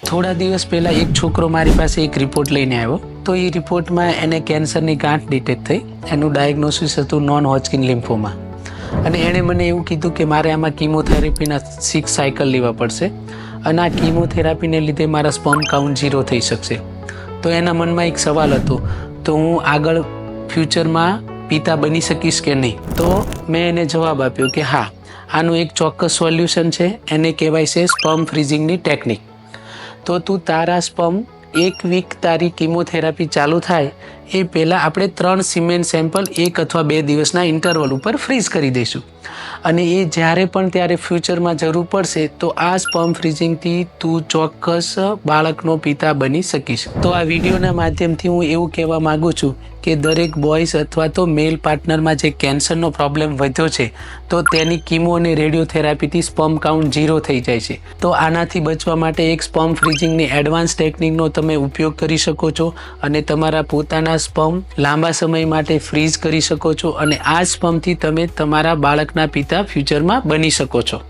થોડા દિવસ પહેલાં એક છોકરો મારી પાસે એક રિપોર્ટ લઈને આવ્યો. તો એ રિપોર્ટમાં એને કેન્સરની ગાંઠ ડિટેક્ટ થઈ. એનું ડાયગ્નોસિસ હતું નોન હોજકિન લિમ્ફોમા. અને એણે મને એવું કીધું કે મારે આમાં કીમોથેરાપીના 6 સાયકલ લેવા પડશે અને આ કીમોથેરાપીને લીધે મારા સ્પર્મ કાઉન્ટ 0 થઈ શકશે. તો એના મનમાં એક સવાલ હતો, તો હું આગળ ફ્યુચરમાં પિતા બની શકીશ કે નહીં? તો મેં એને જવાબ આપ્યો કે હા, આનું એક ચોક્કસ સોલ્યુશન છે. એને કહેવાય છે સ્પર્મ ફ્રીઝિંગની ટેકનિક. તો તું તારા સ્પર્મ 1 વીક તારી કીમોથેરાપી ચાલુ થાય એ પહેલાં આપણે 3 સિમેન સેમ્પલ 1 અથવા 2 દિવસના ઇન્ટરવલ ઉપર ફ્રીઝ કરી દઈશું. અને એ જ્યારે પણ ત્યારે ફ્યુચરમાં જરૂર પડશે તો આ સ્પર્મ ફ્રીઝિંગથી તું ચોક્કસ બાળકનો પિતા બની શકીશ. તો આ વિડીયોના માધ્યમથી હું એવું કહેવા માગું છું કે દરેક બોયઝ અથવા તો મેલ પાર્ટનરમાં જે કેન્સરનો પ્રોબ્લેમ વધ્યો છે તો તેની કીમો અને રેડિયોથેરાપીથી સ્પર્મ કાઉન્ટ 0 થઈ જાય છે. તો આનાથી બચવા માટે એક સ્પર્મ ફ્રીઝિંગની એડવાન્સ ટેકનિકનો તમે ઉપયોગ કરી શકો છો અને તમારા પોતાના સ્પર્મ લાંબા સમય માટે ફ્રીઝ કરી શકો છો અને આ સ્પર્મથી તમે તમારા બાળકના પિતા ફ્યુચરમાં બની શકો છો.